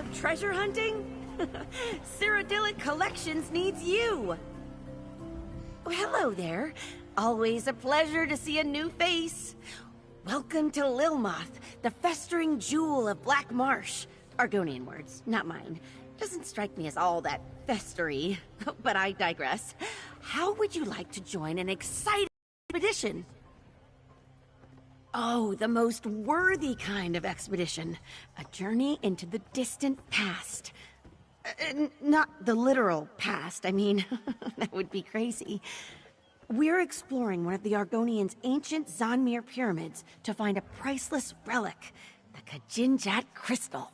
of treasure hunting? Cyrodiilic Collections needs you! Oh, hello there. Always a pleasure to see a new face. Welcome to Lilmoth, the festering jewel of Black Marsh. Argonian words, not mine. Doesn't strike me as all that festery, but I digress. How would you like to join an exciting expedition? Oh, the most worthy kind of expedition. A journey into the distant past. Not the literal past, I mean, that would be crazy. We're exploring one of the Argonians' ancient Zonmir pyramids to find a priceless relic, the Kajinjat crystal.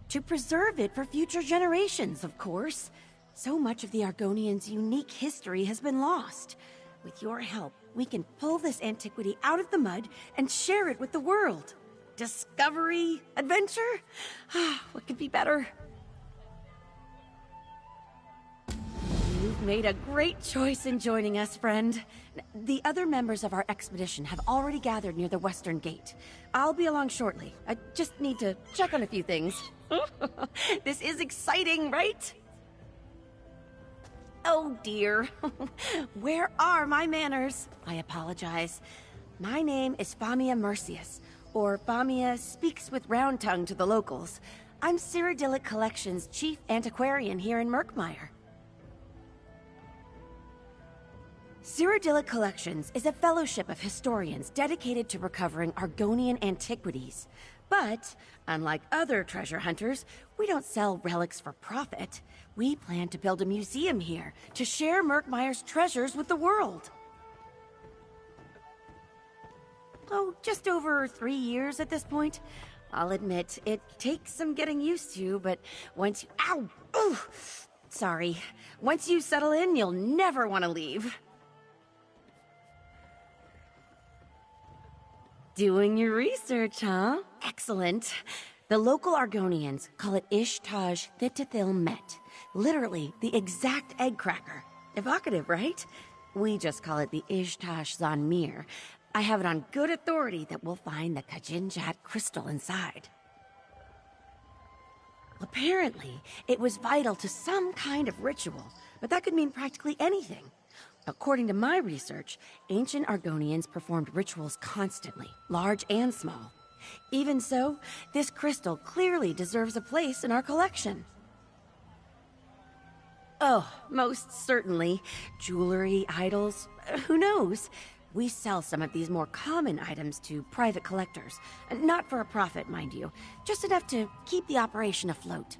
To preserve it for future generations, of course. So much of the Argonians' unique history has been lost. With your help, we can pull this antiquity out of the mud and share it with the world. Discovery? Adventure? What could be better? You've made a great choice in joining us, friend. The other members of our expedition have already gathered near the western gate. I'll be along shortly. I just need to check on a few things. This is exciting, right? Oh dear. Where are my manners? I apologize. My name is Famia Mercius, or Famia Speaks with Round Tongue to the locals. I'm Cyrodiilic Collections' chief antiquarian here in Murkmire. Cyrodiilic Collections is a fellowship of historians dedicated to recovering Argonian antiquities. But, unlike other treasure hunters, we don't sell relics for profit. We plan to build a museum here to share Murkmire's treasures with the world. Oh, just over 3 years at this point. I'll admit, it takes some getting used to, but once you... Ow! Ooh! Sorry. Once you settle in, you'll never want to leave. Doing your research, huh? Excellent. The local Argonians call it Ishtaj Thitithil Met. Literally, the exact egg cracker. Evocative, right? We just call it the Ishtaj Zonmir. I have it on good authority that we'll find the Kajinjat crystal inside. Apparently, it was vital to some kind of ritual, but that could mean practically anything. According to my research, ancient Argonians performed rituals constantly, large and small. Even so, this crystal clearly deserves a place in our collection. Oh, most certainly. Jewelry, idols, who knows? We sell some of these more common items to private collectors. Not for a profit, mind you. Just enough to keep the operation afloat.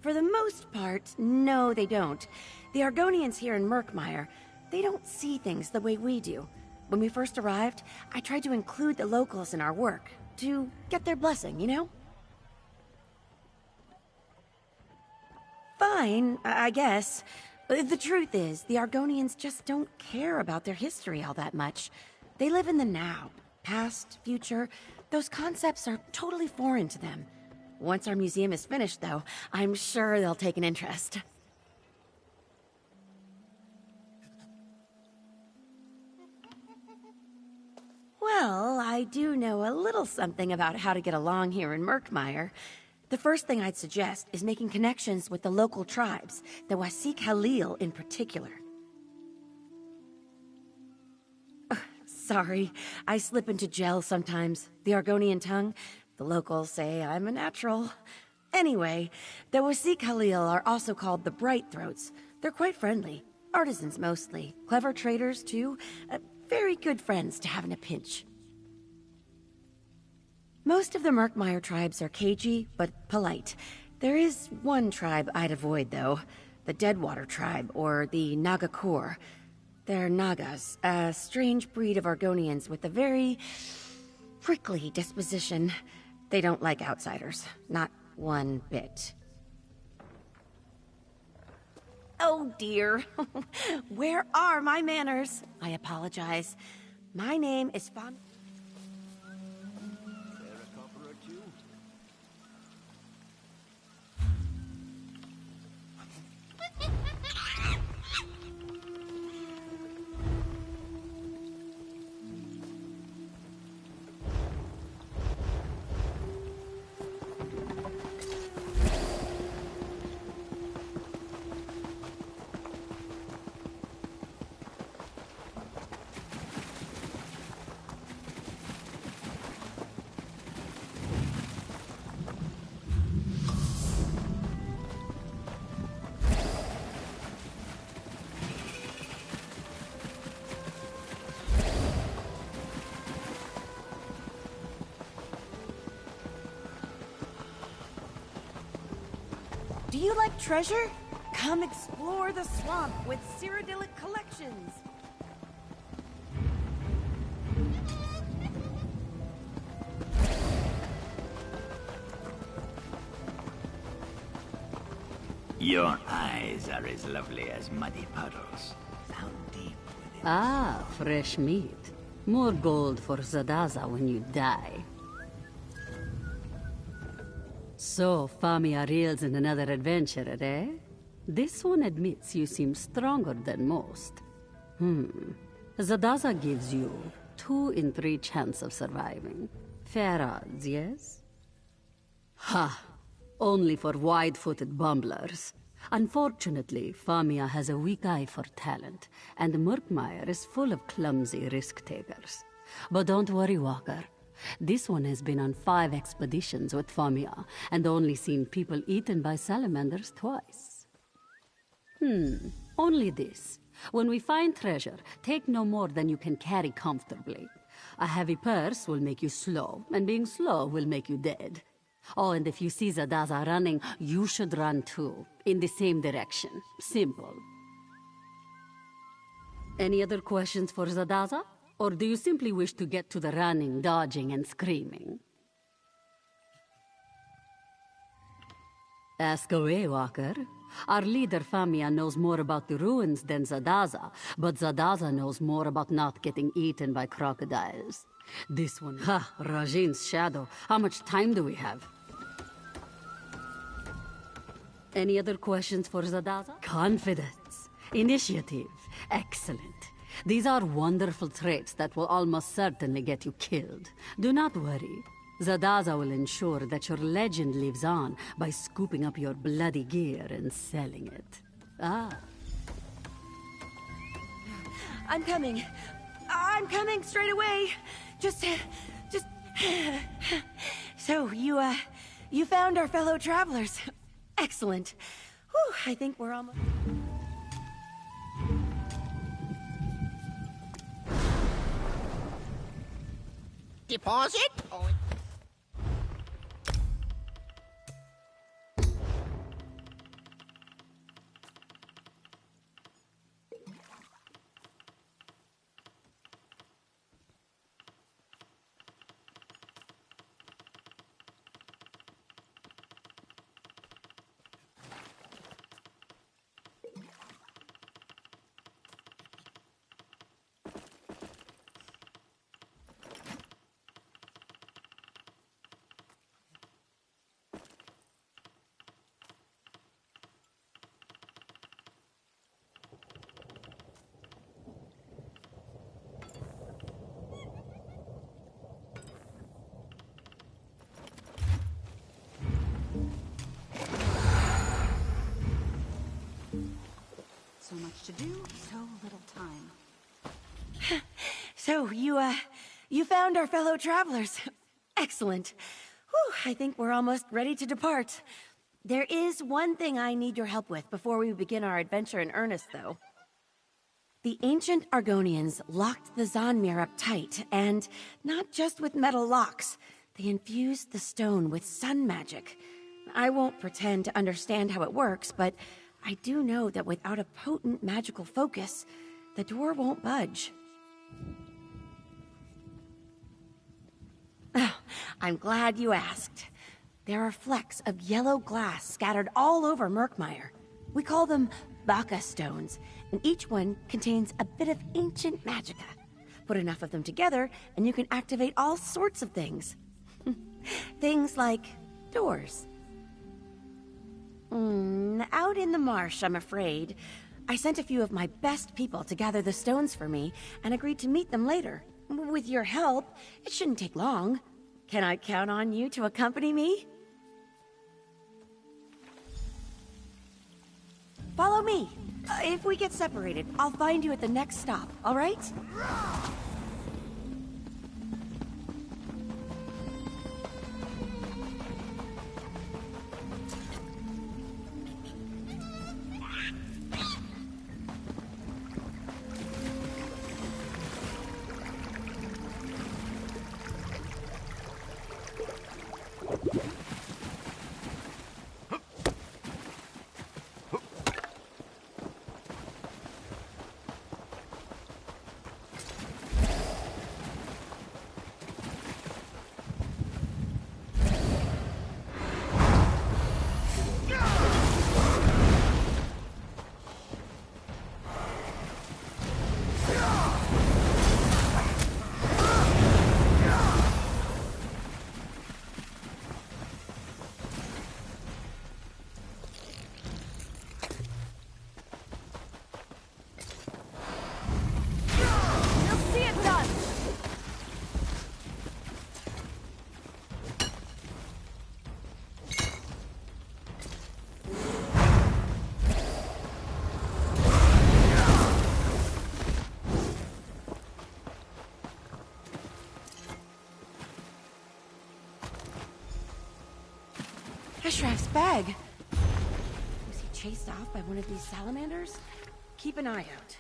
For the most part, no, they don't. The Argonians here in Murkmire, they don't see things the way we do. When we first arrived, I tried to include the locals in our work, to get their blessing, you know? Fine, I guess. The truth is, the Argonians just don't care about their history all that much. They live in the now. Past, future, those concepts are totally foreign to them. Once our museum is finished, though, I'm sure they'll take an interest. Well, I do know a little something about how to get along here in Murkmire. The first thing I'd suggest is making connections with the local tribes, the Wasik Halil in particular. Sorry, I slip into gel sometimes. The Argonian tongue, the locals say I'm a natural. Anyway, the Wasik Halil are also called the Bright Throats. They're quite friendly. Artisans mostly. Clever traders, too. Very good friends to have in a pinch. Most of the Murkmire tribes are cagey, but polite. There is one tribe I'd avoid, though. The Deadwater tribe, or the Nagakor. They're Nagas, a strange breed of Argonians with a very prickly disposition. They don't like outsiders. Not one bit. Oh dear. Where are my manners? I apologize. My name is Fam... Do you like treasure? Come explore the swamp with Cyrodiilic Collections. Your eyes are as lovely as muddy puddles, found deep within. Ah, fresh meat. More gold for Zadaza when you die. So, Famia reels in another adventure, eh? This one admits you seem stronger than most. Zadaza gives you 2 in 3 chance of surviving. Fair odds, yes? Ha! Only for wide-footed bumblers. Unfortunately, Famia has a weak eye for talent, and Murkmire is full of clumsy risk-takers. But don't worry, Walker. This one has been on 5 expeditions with Famia, and only seen people eaten by salamanders twice. Only this. When we find treasure, take no more than you can carry comfortably. A heavy purse will make you slow, and being slow will make you dead. Oh, and if you see Zadaza running, you should run too, in the same direction. Simple. Any other questions for Zadaza? Or do you simply wish to get to the running, dodging, and screaming? Ask away, Walker. Our leader, Famia, knows more about the ruins than Zadaza, but Zadaza knows more about not getting eaten by crocodiles. This one, Rajin's shadow. How much time do we have? Any other questions for Zadaza? Confidence. Initiative. Excellent. These are wonderful traits that will almost certainly get you killed. Do not worry. Zadaza will ensure that your legend lives on by scooping up your bloody gear and selling it. I'm coming. I'm coming straight away. Just... So, you found our fellow travelers. Excellent. Whew, I think we're almost... Deposit? Oh. So much to do, so little time. So, you found our fellow travelers. Excellent. Whew, I think we're almost ready to depart. There is one thing I need your help with before we begin our adventure in earnest, though. The ancient Argonians locked the Zonmir up tight, and not just with metal locks. They infused the stone with sun magic. I won't pretend to understand how it works, but I do know that without a potent magical focus, the door won't budge. Oh, I'm glad you asked. There are flecks of yellow glass scattered all over Murkmire. We call them Baka stones, and each one contains a bit of ancient magicka. Put enough of them together, and you can activate all sorts of things. Things like doors. Out in the marsh, I'm afraid. I sent a few of my best people to gather the stones for me, and agreed to meet them later. With your help, it shouldn't take long. Can I count on you to accompany me? Follow me. If we get separated, I'll find you at the next stop, all right? Ashraf's bag. Was he chased off by one of these salamanders? Keep an eye out.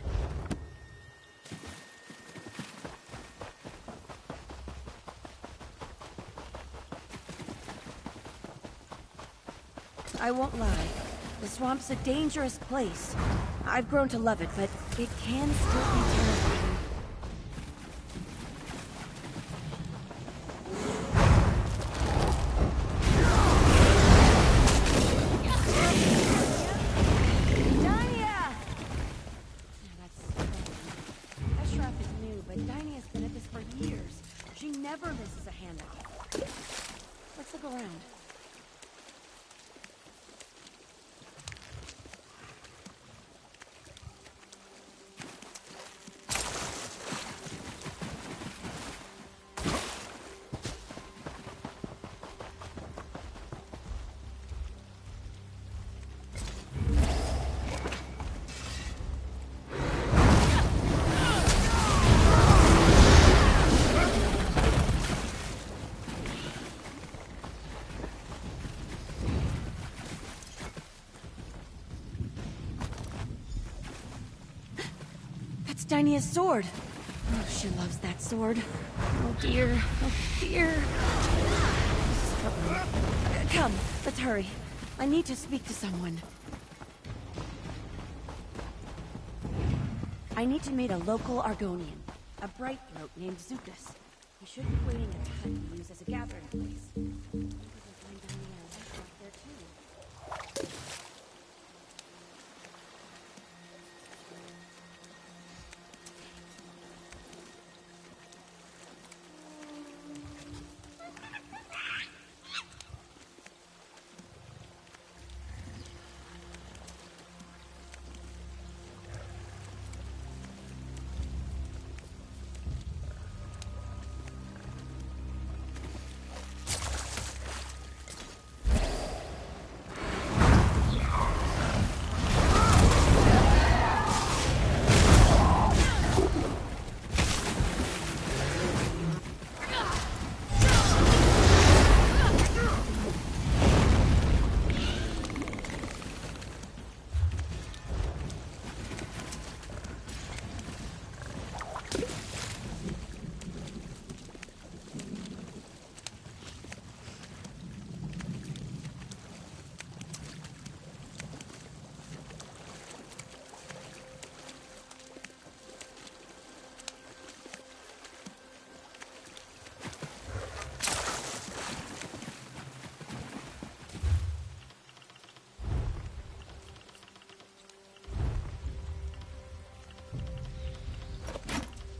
I won't lie. The swamp's a dangerous place. I've grown to love it, but it can still be terrifying. Dynia's sword. Oh, she loves that sword. Oh dear. Oh dear. Come, let's hurry. I need to speak to someone. I need to meet a local Argonian, a bright throat named Zukas. He should be waiting at the hut we use as a gathering place. Maybe we can find Dynia and Ashraf there too.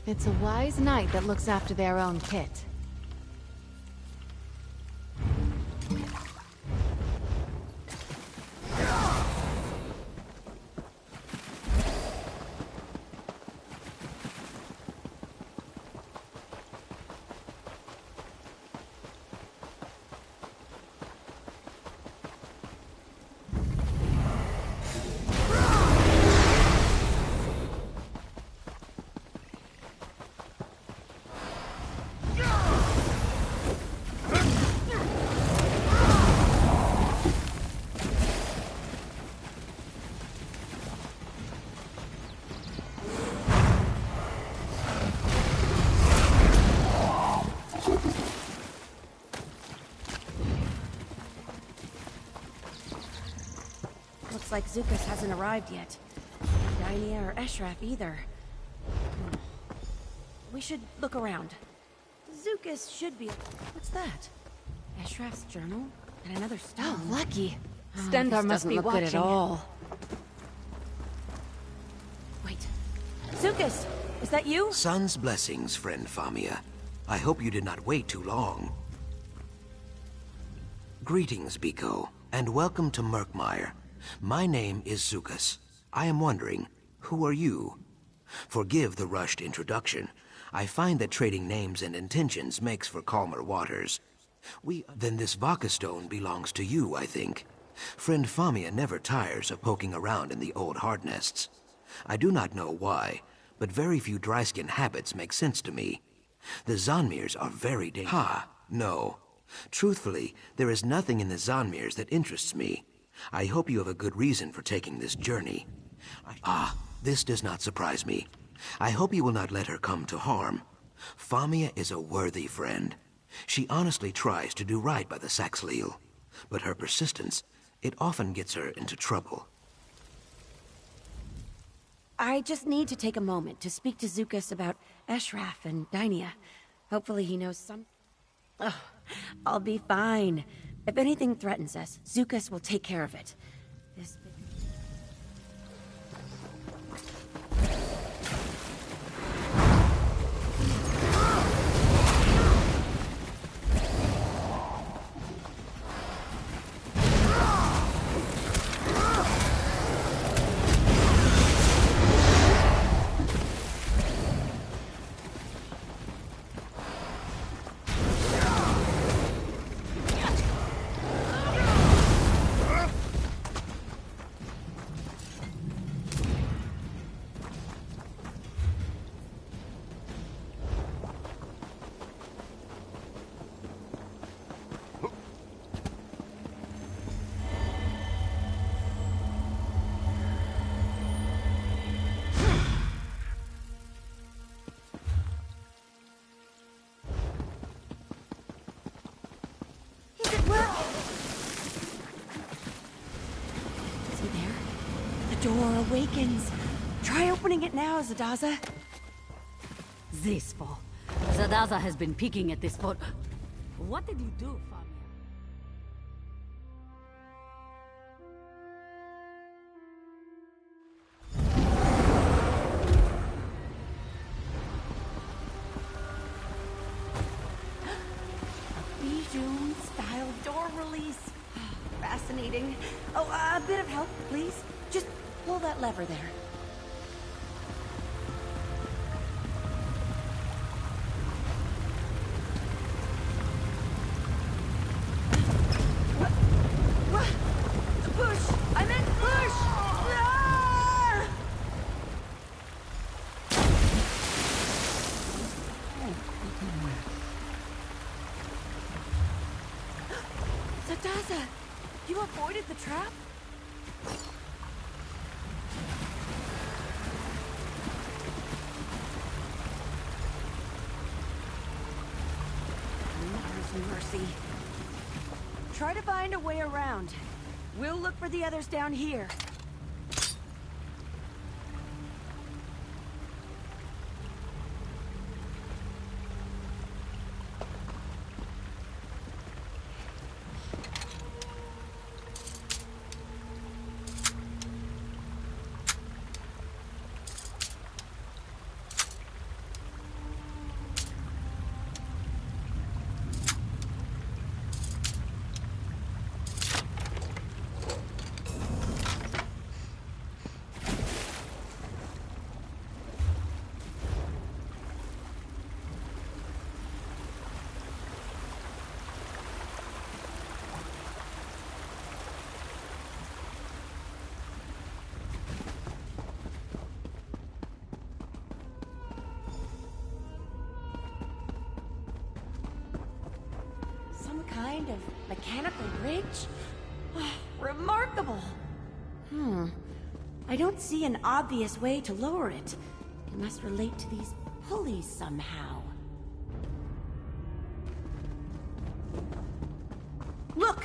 It's a wise knight that looks after their own kit. Looks like Zukas hasn't arrived yet. Dynia or Ashraf either. We should look around. Zukas should be... What's that? Ashraf's journal? And another stone. Oh, lucky. Oh, Stendarr this must be doesn't look watching. good at all. Wait. Zukas! Is that you? Sun's blessings, friend Famia. I hope you did not wait too long. Greetings, Biko, and welcome to Murkmire. My name is Zukas. I am wondering, who are you? Forgive the rushed introduction. I find that trading names and intentions makes for calmer waters. Then this Vaka stone belongs to you, I think. Friend Famia never tires of poking around in the old hard nests. I do not know why, but very few dryskin habits make sense to me. The Zanmirs are very dangerous. Ha! No. Truthfully, there is nothing in the Zonmirs that interests me. I hope you have a good reason for taking this journey. Ah, this does not surprise me. I hope you will not let her come to harm. Famia is a worthy friend. She honestly tries to do right by the Saxhleel, but her persistence, it often gets her into trouble. I just need to take a moment to speak to Zukas about Eshraf and Dynia. Hopefully he knows some... Oh, I'll be fine. If anything threatens us, Zukas will take care of it. This... door awakens. Try opening it now, Zadaza. This for. Zadaza has been peeking at this for... What did you do, Famia? Bijou-style door release. Fascinating. Oh, a bit of help, please. Just pull that lever there. Push! I meant push! Ah! Zadaza, you avoided the trap? Mercy. Try to find a way around. We'll look for the others down here. Kind of mechanical bridge? Remarkable! I don't see an obvious way to lower it. It must relate to these pulleys somehow. Look!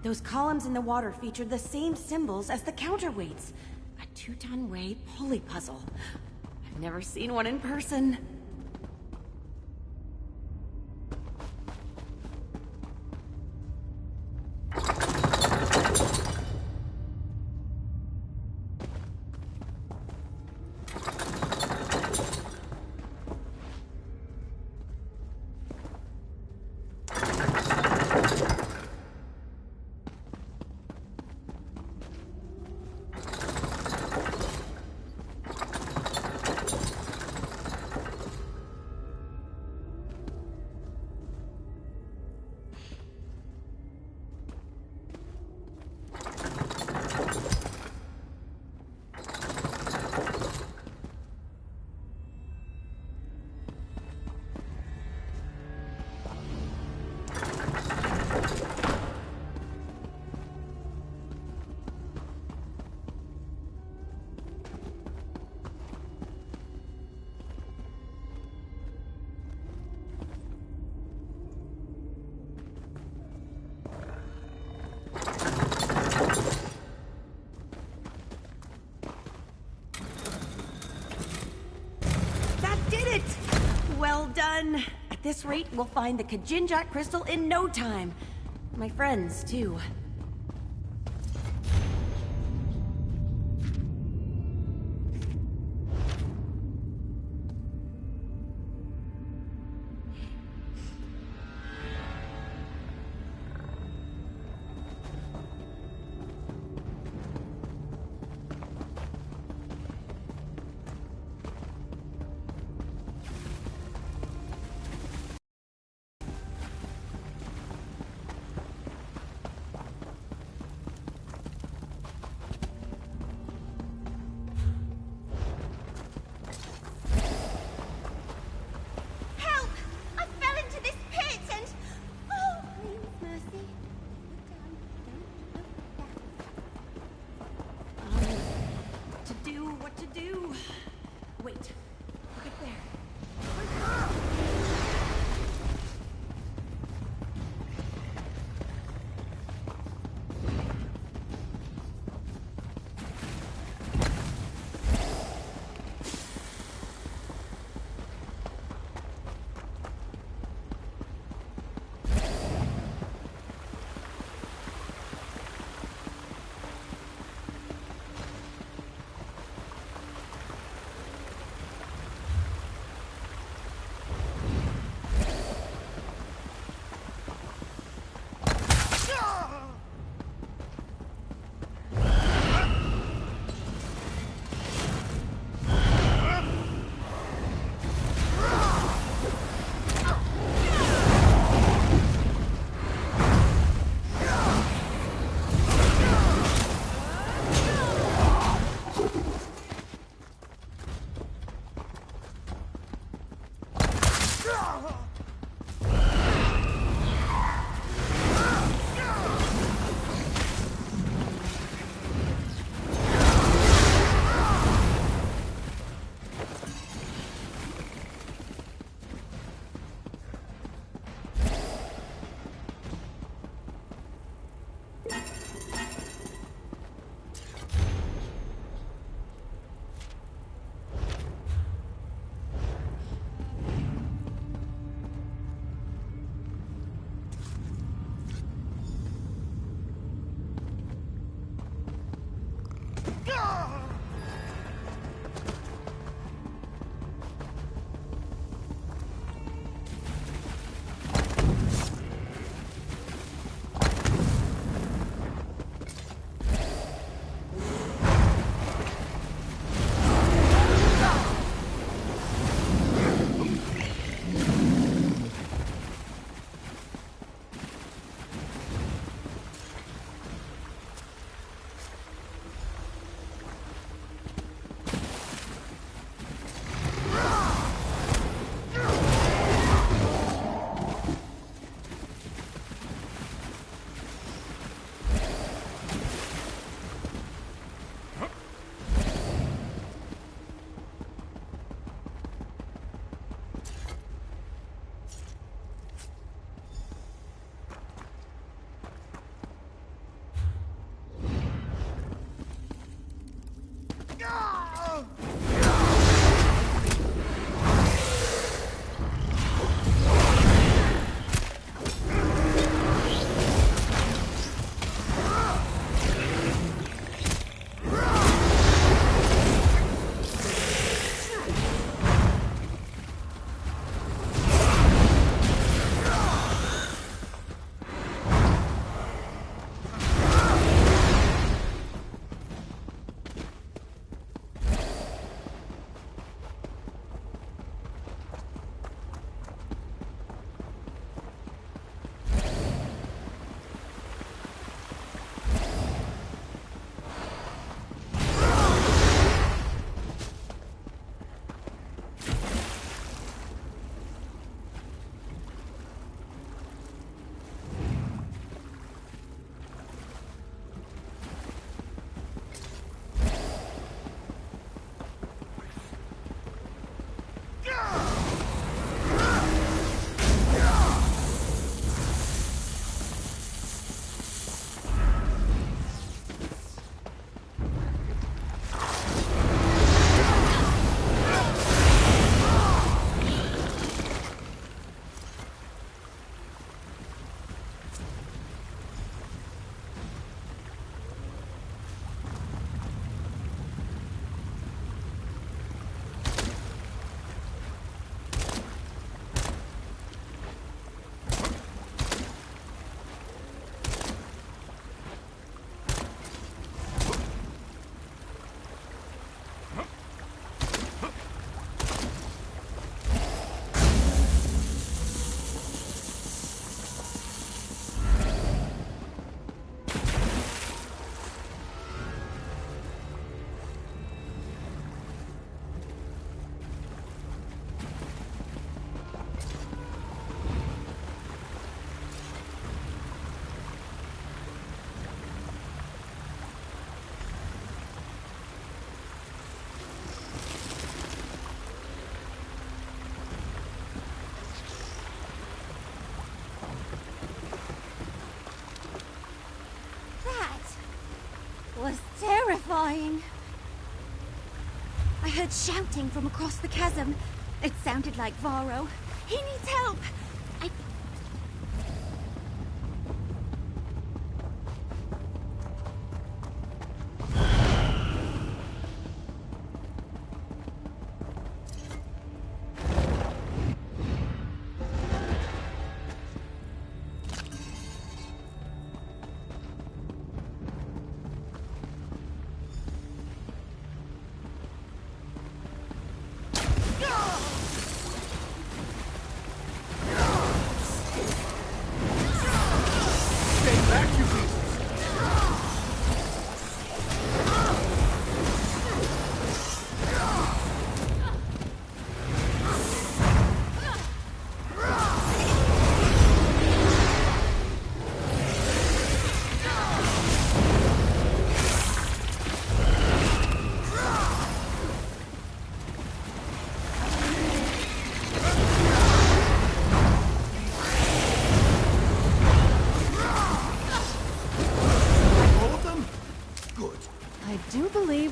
Those columns in the water feature the same symbols as the counterweights. A 2-ton weight pulley puzzle. I've never seen one in person. this rate, we'll find the Kajinjak crystal in no time. My friends, too. crying. I heard shouting from across the chasm. It sounded like Varro. He needs help.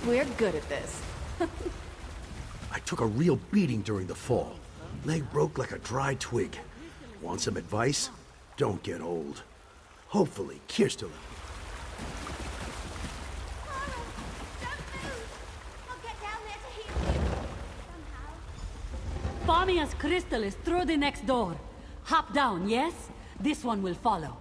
We're good at this. I took a real beating during the fall. Leg broke like a dry twig. Want some advice? Don't get old. Hopefully, Kirsten. Famia's crystal is through the next door. Hop down, yes? This one will follow.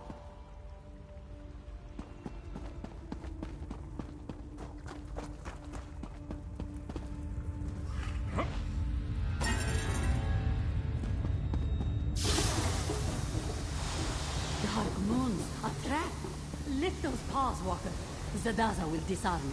Lift those paws, Walker. Zadaza will disarm it.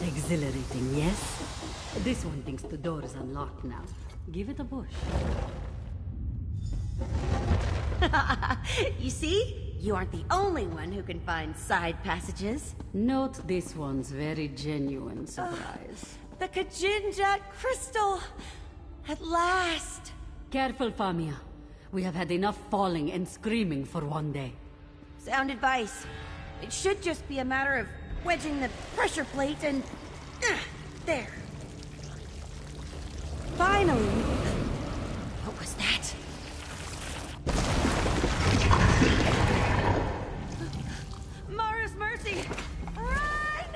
Exhilarating, yes? This one thinks the door is unlocked now. Give it a push. You see? You aren't the only one who can find side passages. Note this one's very genuine surprise. The Kajinjat crystal! At last! Careful, Famia. We have had enough falling and screaming for one day. Sound advice. It should just be a matter of wedging the pressure plate and... there. Finally! What was that? Mara's mercy! Run!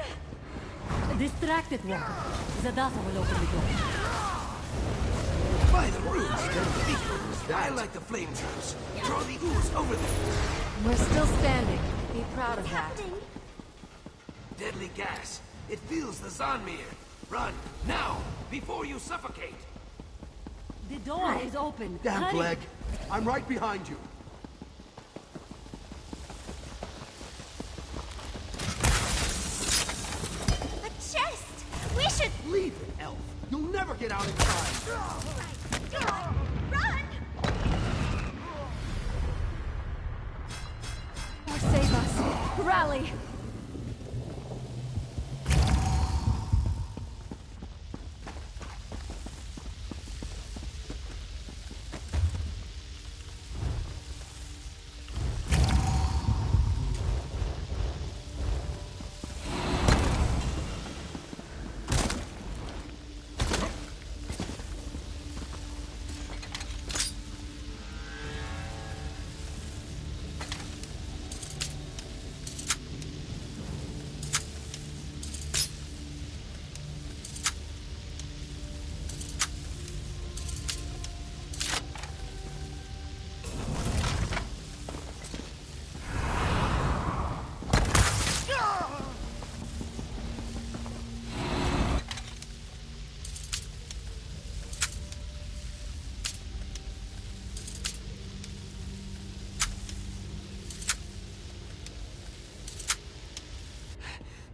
Distracted, Walker. Zadaza will open the door. By the runes, I like the flame juice. Throw the ooze over them. We're still standing. Be proud of that. Deadly gas. It fills the Zanmir. Run, now, before you suffocate. The door is open. Damn, Hurry. Flag. I'm right behind you. A chest! We should... Leave it, elf. You'll never get out in time. Run! Or save us. Rally!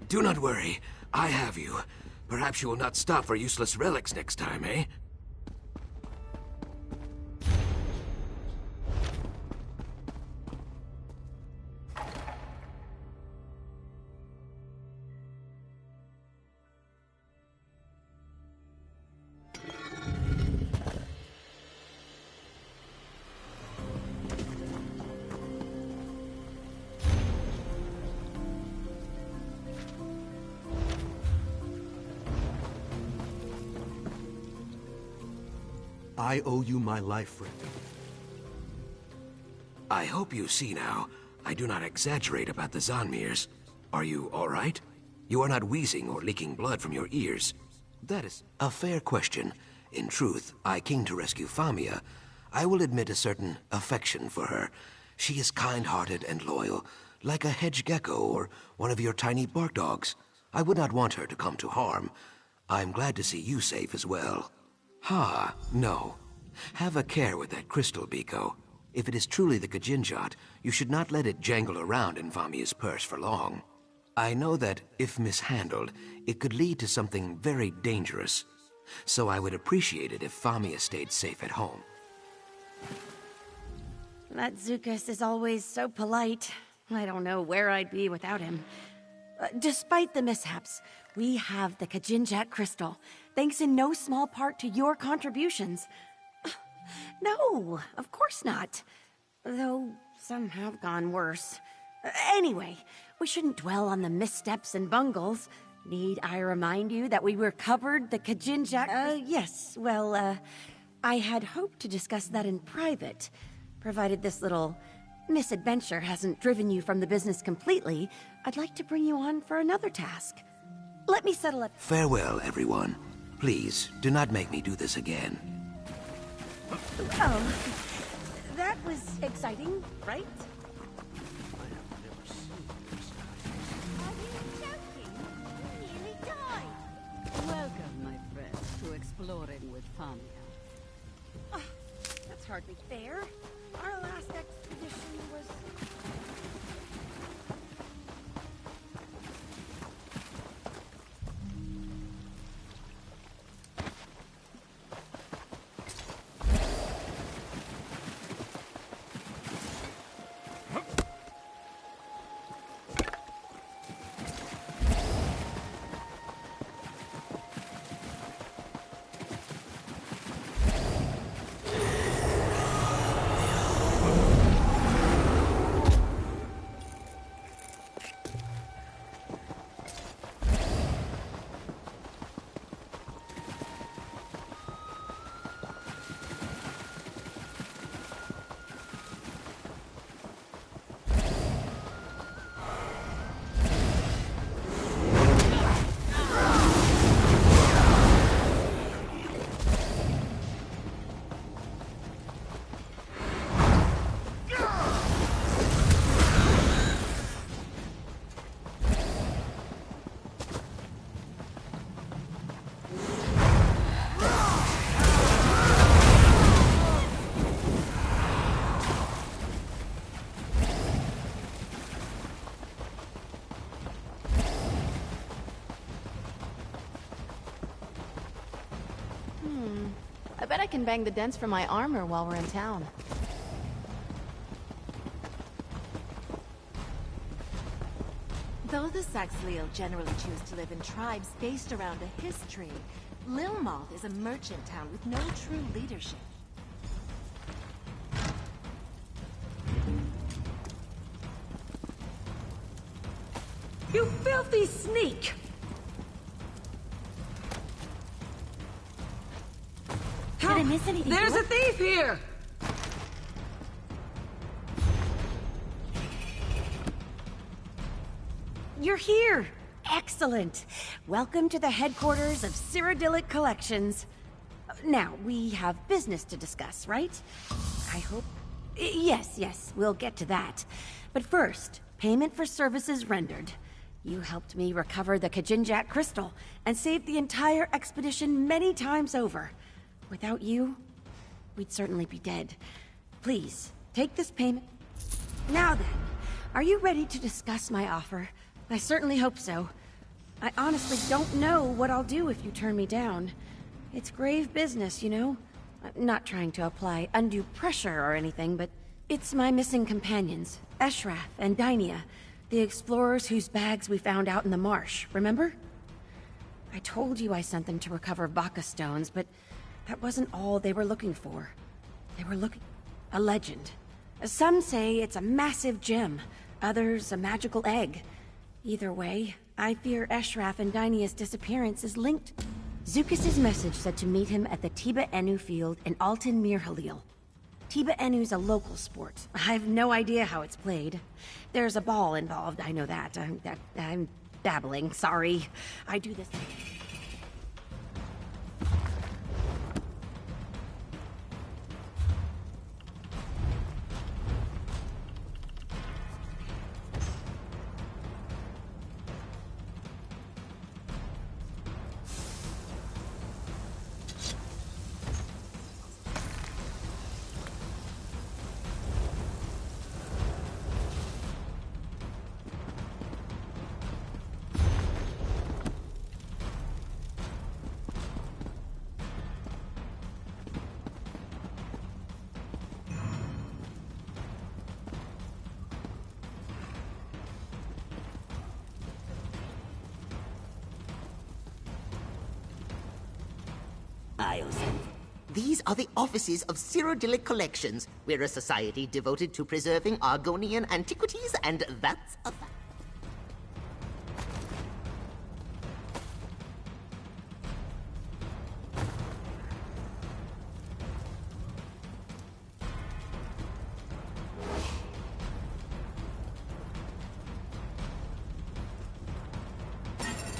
Do not worry. I have you. Perhaps you will not stop for useless relics next time, eh? I owe you my life, friend. I hope you see now, I do not exaggerate about the Zonmirs. Are you all right? You are not wheezing or leaking blood from your ears. That is a fair question. In truth, I came to rescue Famia. I will admit a certain affection for her. She is kind-hearted and loyal, like a hedge gecko or one of your tiny bark dogs. I would not want her to come to harm. I'm glad to see you safe as well. Ha, no. Have a care with that crystal, Biko. If it is truly the Kajinjat, you should not let it jangle around in Famia's purse for long. I know that, if mishandled, it could lead to something very dangerous. So I would appreciate it if Famia stayed safe at home. That Zukas is always so polite. I don't know where I'd be without him. Despite the mishaps, we have the Kajinjat crystal, thanks in no small part to your contributions. No, of course not. Though some have gone worse. Anyway, we shouldn't dwell on the missteps and bungles. Need I remind you that we recovered the Kajinjat? Yes, well, I had hoped to discuss that in private. Provided this little misadventure hasn't driven you from the business completely, I'd like to bring you on for another task. Let me settle up. Farewell, everyone. Please, do not make me do this again. Oh, that was exciting, right? Are you joking? You nearly died. Welcome, my friend, to exploring with Famia. That's hardly fair. Our last expedition was... I bet I can bang the dents from my armor while we're in town. Though the Saxhleel generally choose to live in tribes based around a history, Lilmoth is a merchant town with no true leadership. You filthy sneak! Did I miss anything? There's a thief here! You're here! Excellent! Welcome to the headquarters of Cyrodiilic Collections. Now, we have business to discuss, right? I hope... Yes, we'll get to that. But first, payment for services rendered. You helped me recover the Kajinjat crystal and saved the entire expedition many times over. Without you, we'd certainly be dead. Please, take this payment. Now then, are you ready to discuss my offer? I certainly hope so. I honestly don't know what I'll do if you turn me down. It's grave business, you know? I'm not trying to apply undue pressure or anything, but it's my missing companions, Eshraf and Dainia, the explorers whose bags we found out in the marsh, remember? I told you I sent them to recover Baka stones, but that wasn't all they were looking for. They were looking... a legend. Some say it's a massive gem, others a magical egg. Either way, I fear Eshraf and Dainia's disappearance is linked... Zukas's message said to meet him at the Tiba Enu field in Alton Mir Halil. Tiba Enu's a local sport. I have no idea how it's played. There's a ball involved, I know that. I'm babbling, sorry. I do this... These are the offices of Cyrodiilic Collections. We're a society devoted to preserving Argonian antiquities, and that's a fact.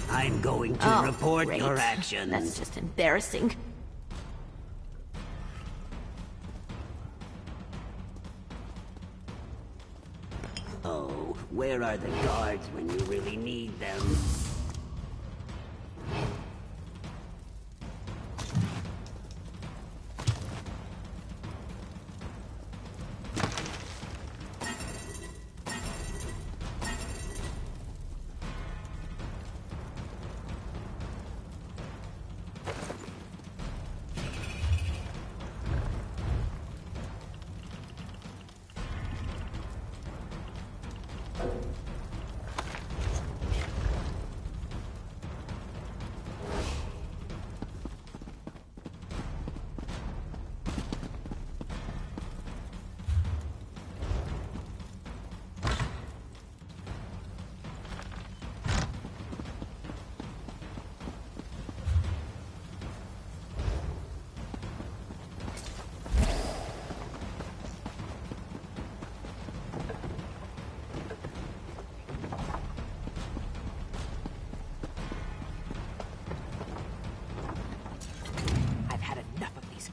I'm going to report great. your actions. That's just embarrassing. Oh, where are the guards when you really need them?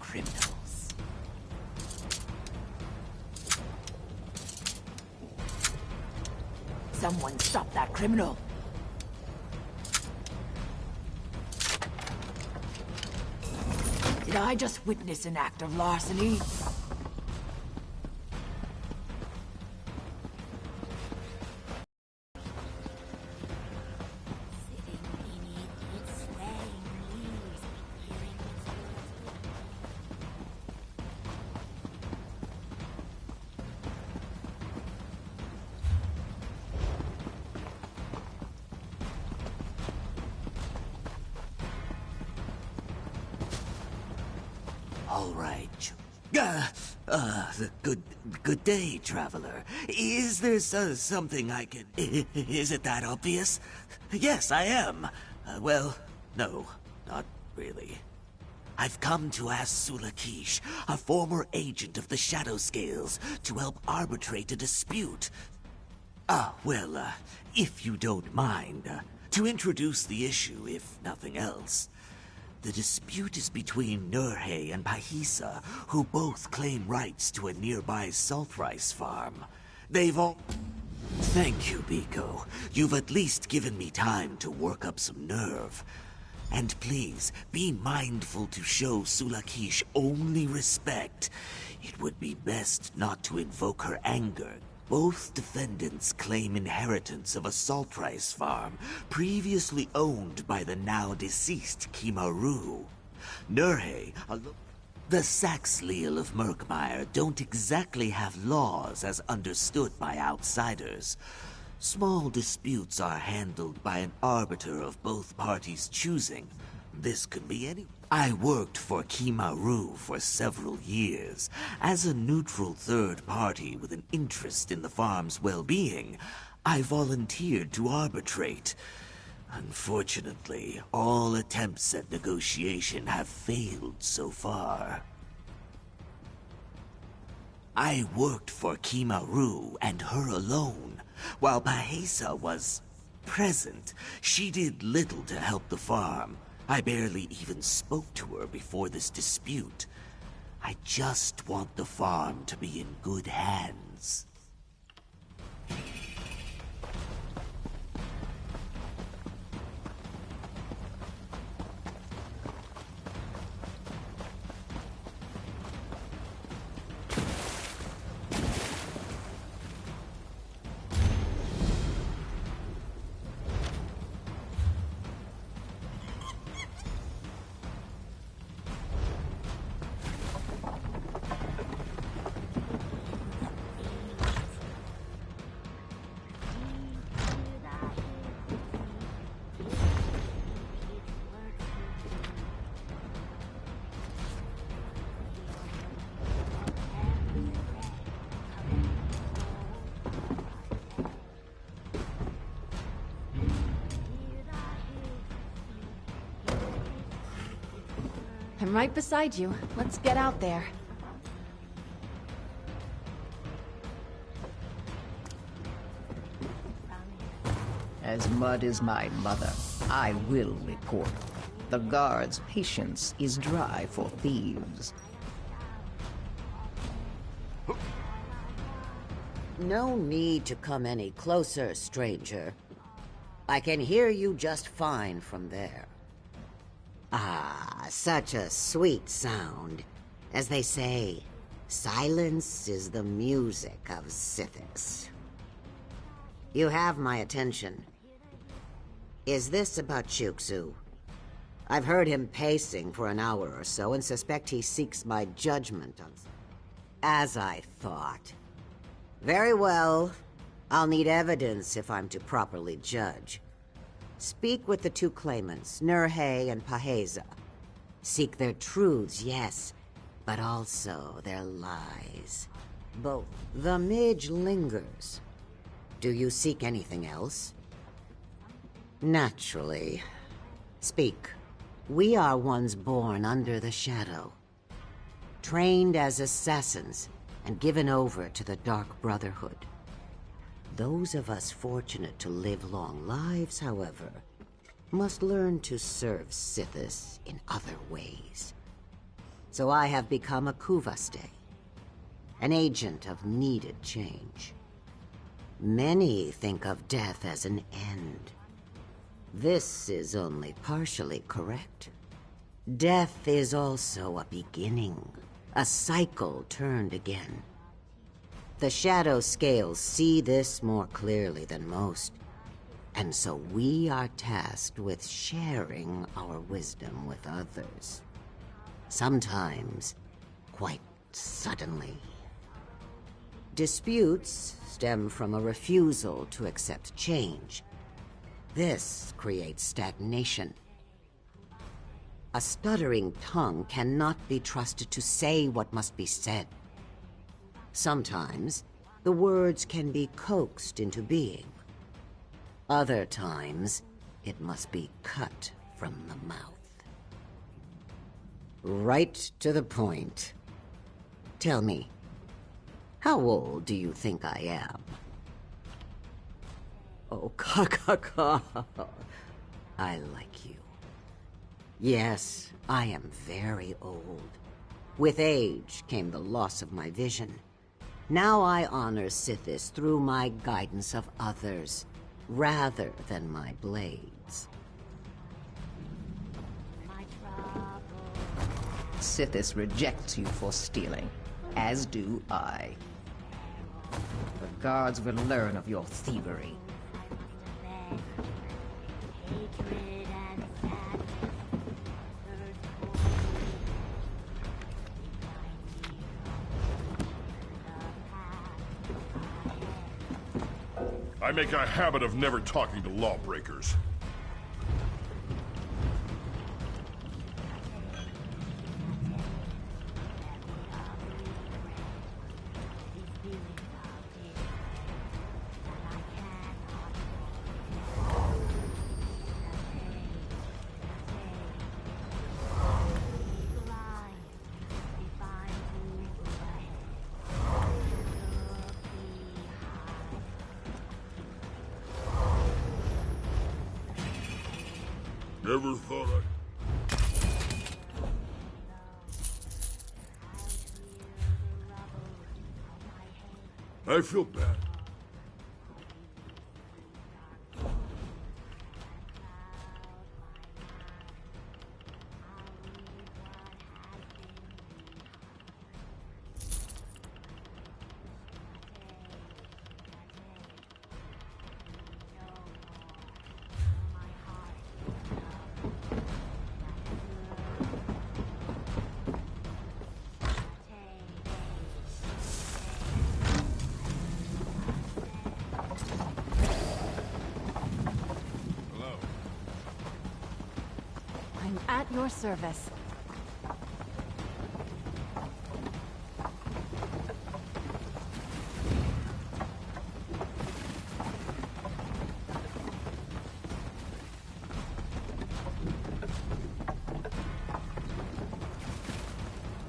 Criminals. Someone stop that criminal! Did I just witness an act of larceny? All right. Good day, traveler. Is there something I can... Is it that obvious? Yes, I am. Well, no, not really. I've come to ask Sulakish, a former agent of the Shadow Scales, to help arbitrate a dispute. If you don't mind, to introduce the issue, if nothing else. The dispute is between Nurhe and Pahisa, who both claim rights to a nearby salt rice farm. They've all... Thank you, Biko. You've at least given me time to work up some nerve. And please, be mindful to show Sulakish only respect. It would be best not to invoke her anger. Both defendants claim inheritance of a salt rice farm, previously owned by the now-deceased Kimaru. Nurhe, the Saxleal of Murkmire don't exactly have laws as understood by outsiders. Small disputes are handled by an arbiter of both parties' choosing. This could be any... I worked for Kimaru for several years. As a neutral third party with an interest in the farm's well-being, I volunteered to arbitrate. Unfortunately, all attempts at negotiation have failed so far. I worked for Kimaru and her alone. While Bahesa was present, she did little to help the farm. I barely even spoke to her before this dispute. I just want the farm to be in good hands. I'm right beside you. Let's get out there. As mud is my mother, I will report. The guard's patience is dry for thieves. No need to come any closer, stranger. I can hear you just fine from there. Ah, such a sweet sound. As they say, silence is the music of Sithis. You have my attention. Is this about Chukzu? I've heard him pacing for an hour or so and suspect he seeks my judgment on... As I thought. Very well. I'll need evidence if I'm to properly judge. Speak with the two claimants, Nurhe and Paheza. Seek their truths, yes, but also their lies. Both. The midge lingers. Do you seek anything else? Naturally. Speak. We are ones born under the shadow. Trained as assassins and given over to the Dark Brotherhood. Those of us fortunate to live long lives, however, must learn to serve Sithis in other ways. So I have become a Kuvaste, an agent of needed change. Many think of death as an end. This is only partially correct. Death is also a beginning, a cycle turned again. The Shadow Scales see this more clearly than most, and so we are tasked with sharing our wisdom with others. Sometimes, quite suddenly. Disputes stem from a refusal to accept change. This creates stagnation. A stuttering tongue cannot be trusted to say what must be said. Sometimes, the words can be coaxed into being. Other times, it must be cut from the mouth. Right to the point. Tell me, how old do you think I am? Oh, ka. I like you. Yes, I am very old. With age came the loss of my vision. Now I honor Sithis through my guidance of others, rather than my blades. Sithis rejects you for stealing, as do I. The guards will learn of your thievery. I make a habit of never talking to lawbreakers. Never thought I feel bad. I'm at your service.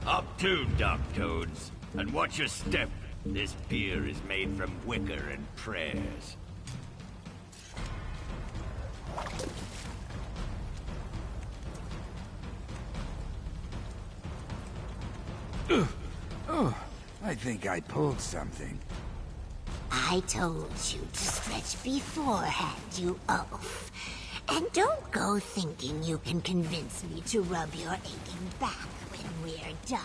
Up to, Dark Toads, and watch your step. This pier is made from wicker and prayers. Oh, I think I pulled something. I told you to stretch beforehand, you oaf. And don't go thinking you can convince me to rub your aching back when we're done.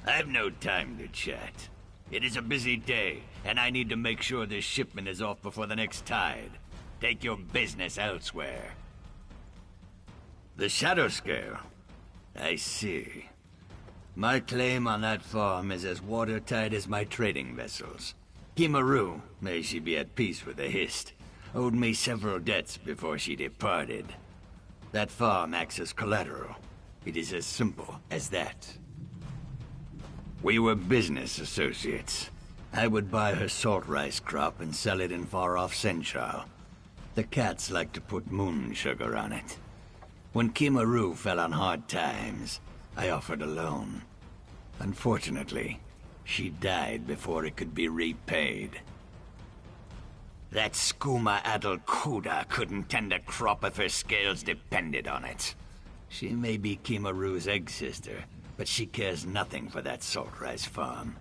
I've no time to chat. It is a busy day, and I need to make sure this shipment is off before the next tide. Take your business elsewhere. The Shadow Scale? I see. My claim on that farm is as watertight as my trading vessels. Kimaru, may she be at peace with the Hist, owed me several debts before she departed. That farm acts as collateral. It is as simple as that. We were business associates. I would buy her salt rice crop and sell it in far-off Central. The cats like to put moon sugar on it. When Kimaru fell on hard times, I offered a loan. Unfortunately, she died before it could be repaid. That skooma Adel Kuda couldn't tend a crop if her scales depended on it. She may be Kimaru's egg sister, but she cares nothing for that salt rice farm.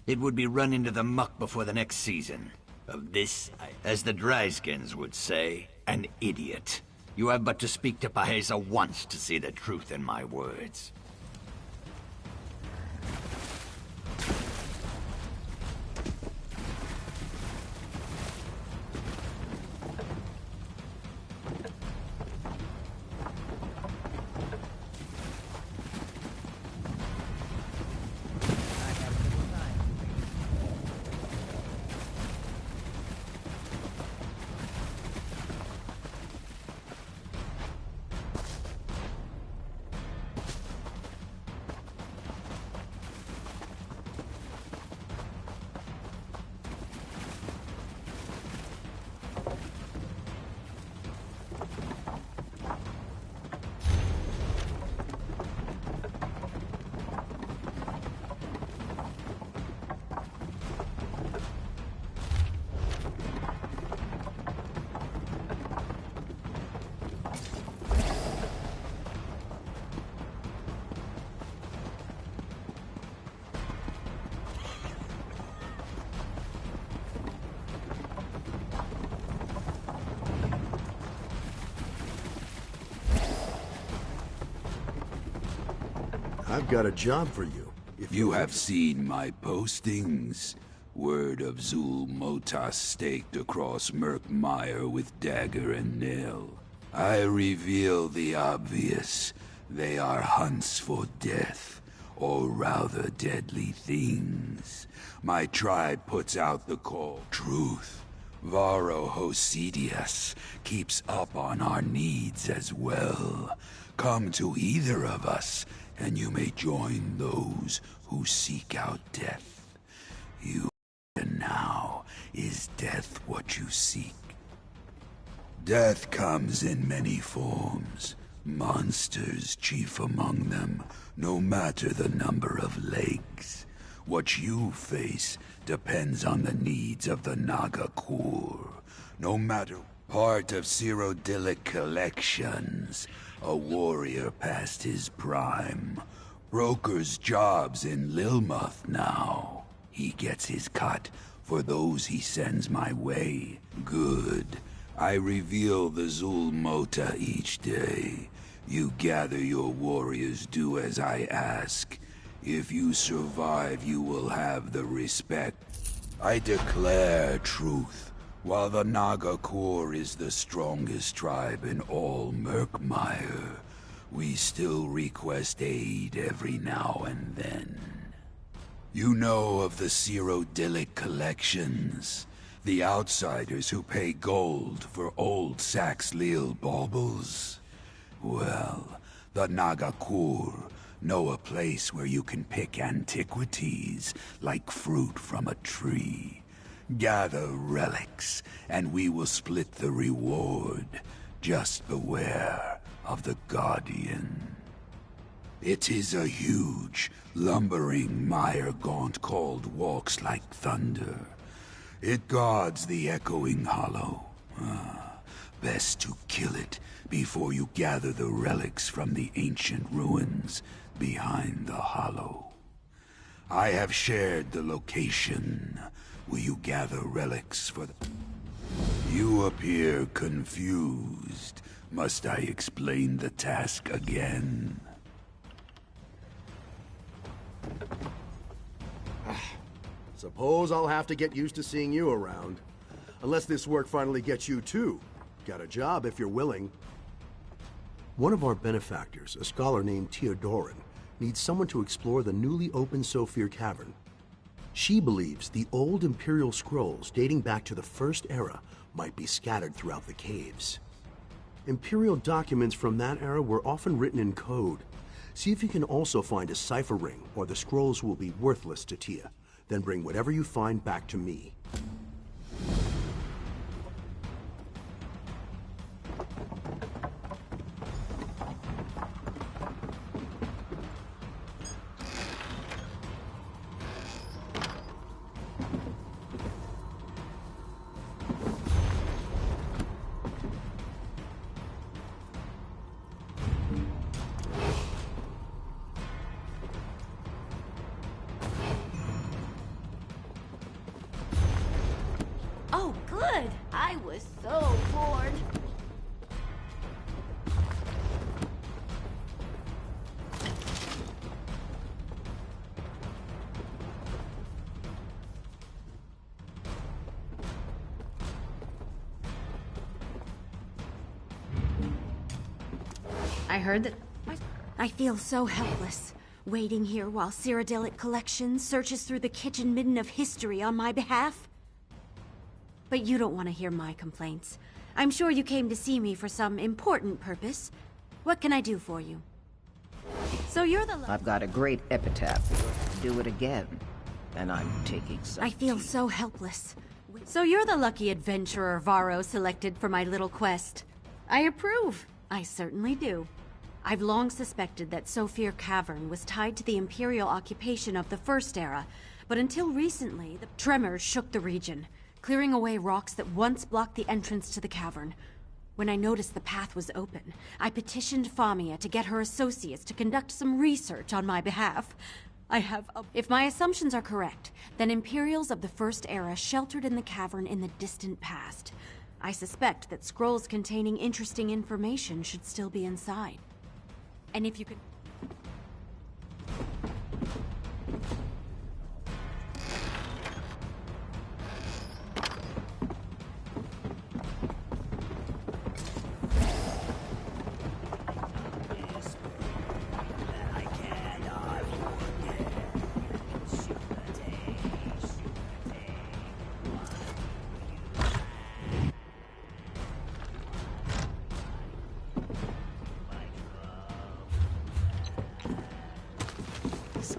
It would be run into the muck before the next season. Of this, as the Dryskins would say, an idiot. You have but to speak to Pahesa once to see the truth in my words. I've got a job for you. If you have seen my postings, word of Zul Motas staked across Murkmire with dagger and nail. I reveal the obvious. They are hunts for death, or rather deadly things. My tribe puts out the call. Truth Varro Hosidius keeps up on our needs as well. Come to either of us, and you may join those who seek out death. You now, is death what you seek? Death comes in many forms. Monsters chief among them, no matter the number of legs. What you face depends on the needs of the Naga Kur. No matter part of Cyrodiilic collections, a warrior past his prime. Broker's job's in Lilmuth now. He gets his cut for those he sends my way. Good. I reveal the Zul Mota each day. You gather your warriors, do as I ask. If you survive, you will have the respect. I declare truth. While the Naga Kur is the strongest tribe in all Murkmire, we still request aid every now and then. You know of the Cyrodiilic collections? The outsiders who pay gold for old Saxhleel baubles? Well, the Naga Kur know a place where you can pick antiquities like fruit from a tree. Gather relics, and we will split the reward. Just beware of the Guardian. It is a huge, lumbering mire gaunt called Walks Like Thunder. It guards the echoing hollow. Best to kill it before you gather the relics from the ancient ruins behind the hollow. I have shared the location. Will you gather relics for the... You appear confused. Must I explain the task again? Suppose I'll have to get used to seeing you around. Unless this work finally gets you too. Got a job if you're willing. One of our benefactors, a scholar named Teodorin, needs someone to explore the newly opened Sophir Cavern. She believes the old Imperial scrolls dating back to the First Era might be scattered throughout the caves. Imperial documents from that era were often written in code. See if you can also find a cipher ring, or the scrolls will be worthless to Tia. Then bring whatever you find back to me. Oh, good! I was so bored. I heard that... I feel so helpless, waiting here while Cyrodiilic Collections searches through the kitchen midden of history on my behalf. But you don't want to hear my complaints. I'm sure you came to see me for some important purpose. What can I do for you? So you're the... I've got a great epitaph. Do it again. And I'm taking some I feel so helpless. So you're the lucky adventurer Varro selected for my little quest. I approve. I certainly do. I've long suspected that Sophir Cavern was tied to the Imperial occupation of the First Era, but until recently, the tremors shook the region, clearing away rocks that once blocked the entrance to the cavern. When I noticed the path was open, I petitioned Famia to get her associates to conduct some research on my behalf. If my assumptions are correct, then Imperials of the First Era sheltered in the cavern in the distant past. I suspect that scrolls containing interesting information should still be inside. And if you could...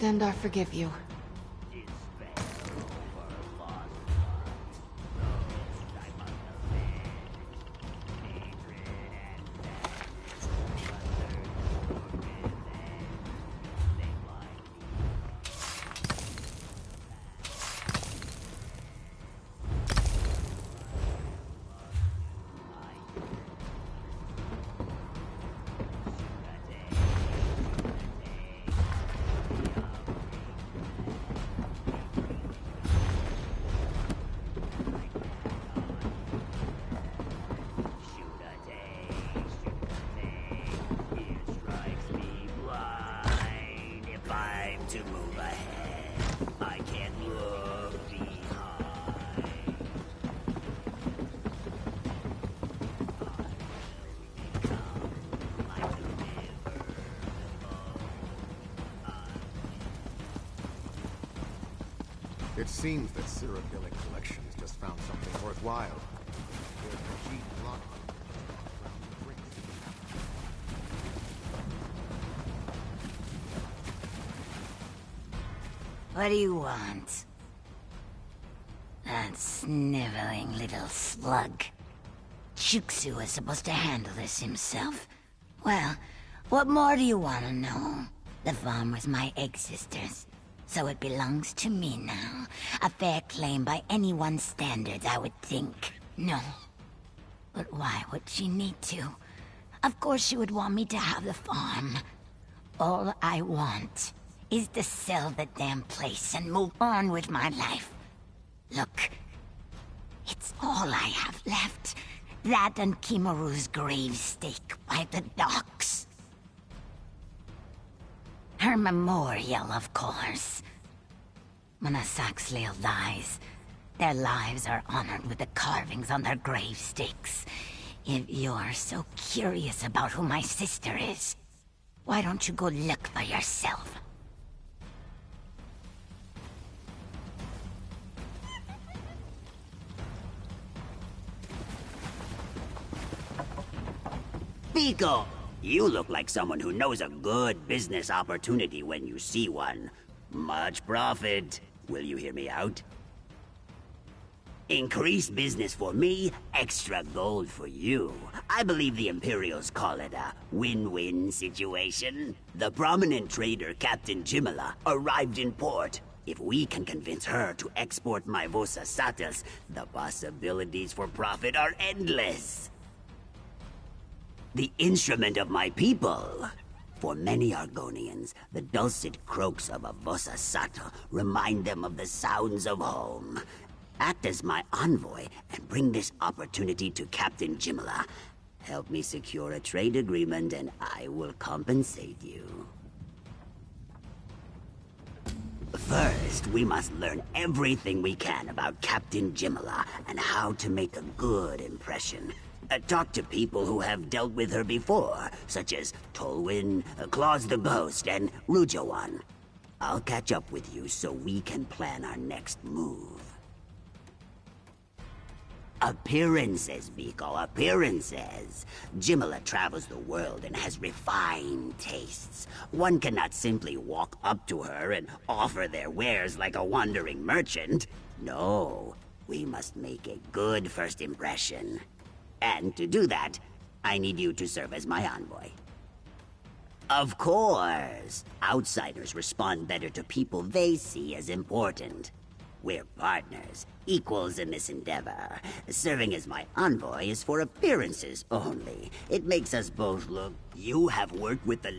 understand or forgive you. It seems that Cyrodiilic Collections just found something worthwhile. What do you want? That sniveling little slug. Chuksu is supposed to handle this himself. Well, what more do you want to know? The farm was my egg sister's, so it belongs to me now. A fair claim by anyone's standards, I would think. No. But why would she need to? Of course she would want me to have the farm. All I want is to sell the damn place and move on with my life. Look, it's all I have left. That and Kimaru's grave stake by the docks. Her memorial, of course. When a Saxhleel dies, their lives are honored with the carvings on their grave stakes. If you're so curious about who my sister is, why don't you go look for yourself? Pico, you look like someone who knows a good business opportunity when you see one. Much profit. Will you hear me out? Increased business for me, extra gold for you. I believe the Imperials call it a win-win situation. The prominent trader Captain Jimala arrived in port. If we can convince her to export my Vosa Satas, the possibilities for profit are endless. The instrument of my people. For many Argonians, the dulcet croaks of a Vosa Sata remind them of the sounds of home. Act as my envoy and bring this opportunity to Captain Jimala. Help me secure a trade agreement and I will compensate you. First, we must learn everything we can about Captain Jimala and how to make a good impression. Talk to people who have dealt with her before, such as Tolwyn, Claus the Ghost, and Rujawan. I'll catch up with you so we can plan our next move. Appearances, Biko, appearances. Jimala travels the world and has refined tastes. One cannot simply walk up to her and offer their wares like a wandering merchant. No, we must make a good first impression. And to do that, I need you to serve as my envoy. Of course, outsiders respond better to people they see as important. We're partners, equals in this endeavor. Serving as my envoy is for appearances only. It makes us both look... You have worked with the